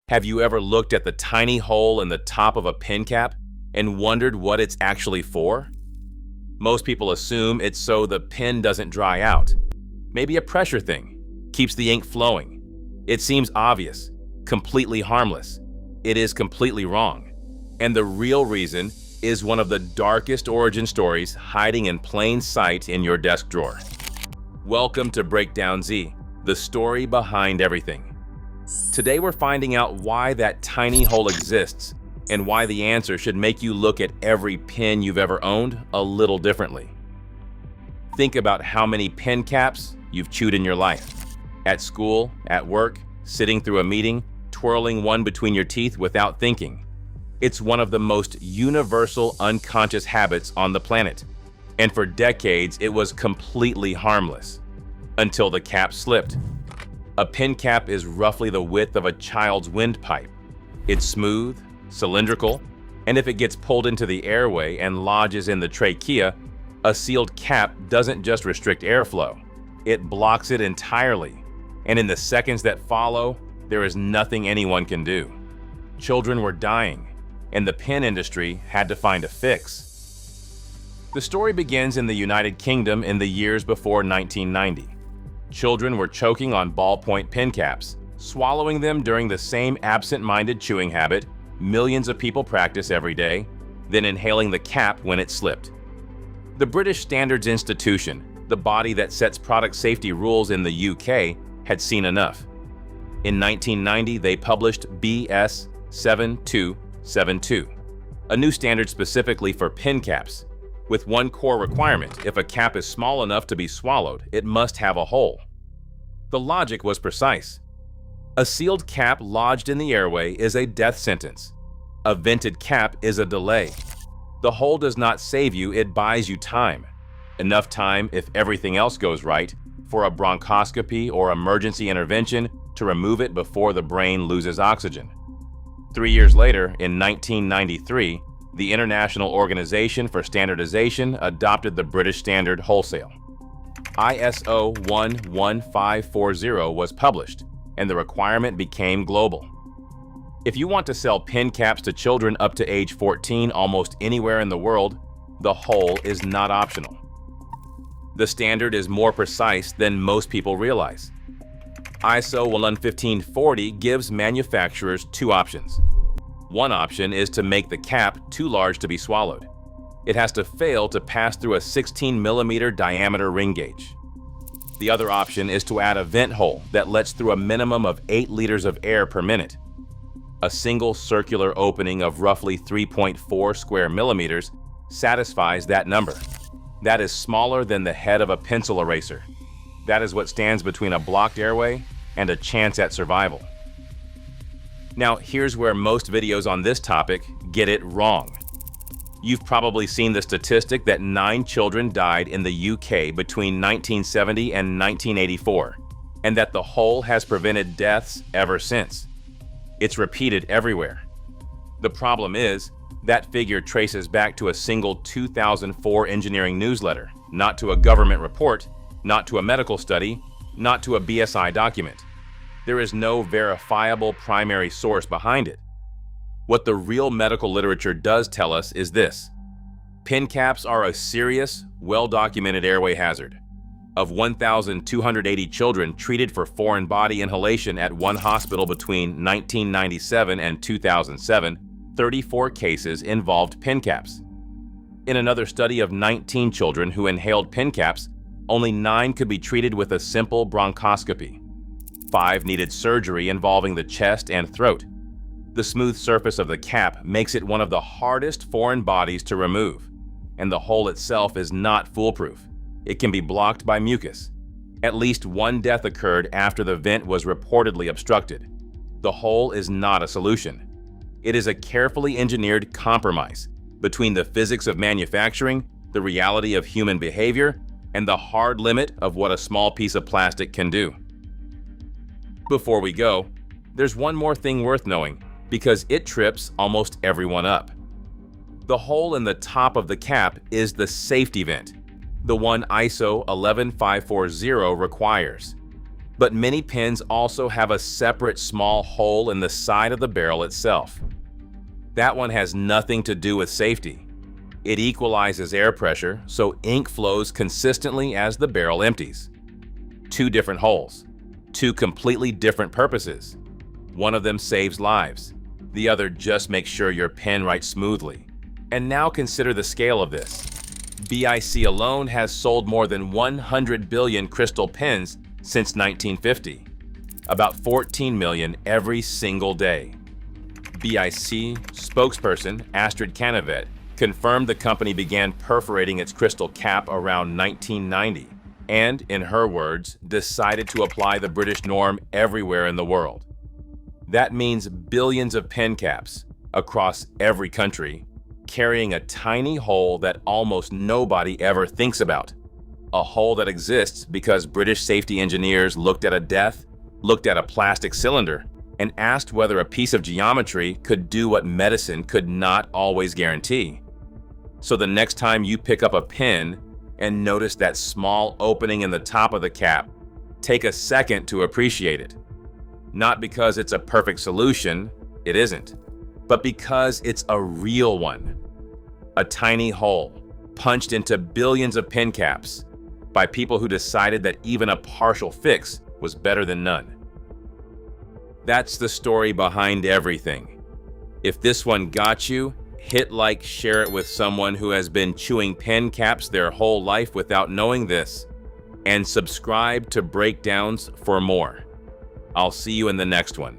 Have you ever looked at the tiny hole in the top of a pen cap and wondered what it's actually for? Most people assume it's so the pen doesn't dry out. Maybe a pressure thing, keeps the ink flowing. It seems obvious, completely harmless. It is completely wrong. And the real reason is one of the darkest origin stories hiding in plain sight in your desk drawer. Welcome to Breakdownz, the story behind everything. Today we're finding out why that tiny hole exists and why the answer should make you look at every pen you've ever owned a little differently. Think about how many pen caps you've chewed in your life. At school, at work, sitting through a meeting, twirling one between your teeth without thinking. It's one of the most universal unconscious habits on the planet. And for decades, it was completely harmless. Until the cap slipped. A pen cap is roughly the width of a child's windpipe. It's smooth, cylindrical, and if it gets pulled into the airway and lodges in the trachea, a sealed cap doesn't just restrict airflow. It blocks it entirely. And in the seconds that follow, there is nothing anyone can do. Children were dying, and the pen industry had to find a fix. The story begins in the United Kingdom in the years before 1990. Children were choking on ballpoint pen caps, swallowing them during the same absent-minded chewing habit millions of people practice every day, then inhaling the cap when it slipped. The British Standards Institution, the body that sets product safety rules in the UK, had seen enough. In 1990, they published BS 7272, a new standard specifically for pen caps, with one core requirement: if a cap is small enough to be swallowed, it must have a hole. The logic was precise. A sealed cap lodged in the airway is a death sentence. A vented cap is a delay. The hole does not save you, it buys you time. Enough time, if everything else goes right, for a bronchoscopy or emergency intervention to remove it before the brain loses oxygen. 3 years later, in 1993, the International Organization for Standardization adopted the British standard wholesale. ISO 11540 was published, and the requirement became global. If you want to sell pen caps to children up to age 14 almost anywhere in the world, the hole is not optional. The standard is more precise than most people realize. ISO 11540 gives manufacturers two options. One option is to make the cap too large to be swallowed. It has to fail to pass through a 16mm diameter ring gauge. The other option is to add a vent hole that lets through a minimum of 8 liters of air per minute. A single circular opening of roughly 3.4 square millimeters satisfies that number. That is smaller than the head of a pencil eraser. That is what stands between a blocked airway and a chance at survival. Now, here's where most videos on this topic get it wrong. You've probably seen the statistic that 9 children died in the UK between 1970 and 1984, and that the hole has prevented deaths ever since. It's repeated everywhere. The problem is, that figure traces back to a single 2004 engineering newsletter, not to a government report, not to a medical study, not to a BSI document. There is no verifiable primary source behind it. What the real medical literature does tell us is this: pen caps are a serious, well-documented airway hazard. Of 1,280 children treated for foreign body inhalation at one hospital between 1997 and 2007, 34 cases involved pen caps. In another study of 19 children who inhaled pen caps, only 9 could be treated with a simple bronchoscopy. 5 needed surgery involving the chest and throat. The smooth surface of the cap makes it one of the hardest foreign bodies to remove, and the hole itself is not foolproof. It can be blocked by mucus. At least 1 death occurred after the vent was reportedly obstructed. The hole is not a solution. It is a carefully engineered compromise between the physics of manufacturing, the reality of human behavior, and the hard limit of what a small piece of plastic can do. Before we go, there's one more thing worth knowing, because it trips almost everyone up. The hole in the top of the cap is the safety vent, the one ISO 11540 requires. But many pens also have a separate small hole in the side of the barrel itself. That one has nothing to do with safety. It equalizes air pressure so ink flows consistently as the barrel empties. Two different holes, two completely different purposes. One of them saves lives. The other just makes sure your pen writes smoothly. And now consider the scale of this. BIC alone has sold more than 100 billion crystal pens since 1950, about 14 million every single day. BIC spokesperson Astrid Canavet confirmed the company began perforating its crystal cap around 1990 and, in her words, decided to apply the British norm everywhere in the world. That means billions of pen caps across every country carrying a tiny hole that almost nobody ever thinks about. A hole that exists because British safety engineers looked at a plastic cylinder, and asked whether a piece of geometry could do what medicine could not always guarantee. So the next time you pick up a pen and notice that small opening in the top of the cap, take a second to appreciate it. Not because it's a perfect solution, it isn't, but because it's a real one. A tiny hole, punched into billions of pen caps, by people who decided that even a partial fix was better than none. That's the story behind everything. If this one got you, hit like, share it with someone who has been chewing pen caps their whole life without knowing this, and subscribe to Breakdownz for more. I'll see you in the next one.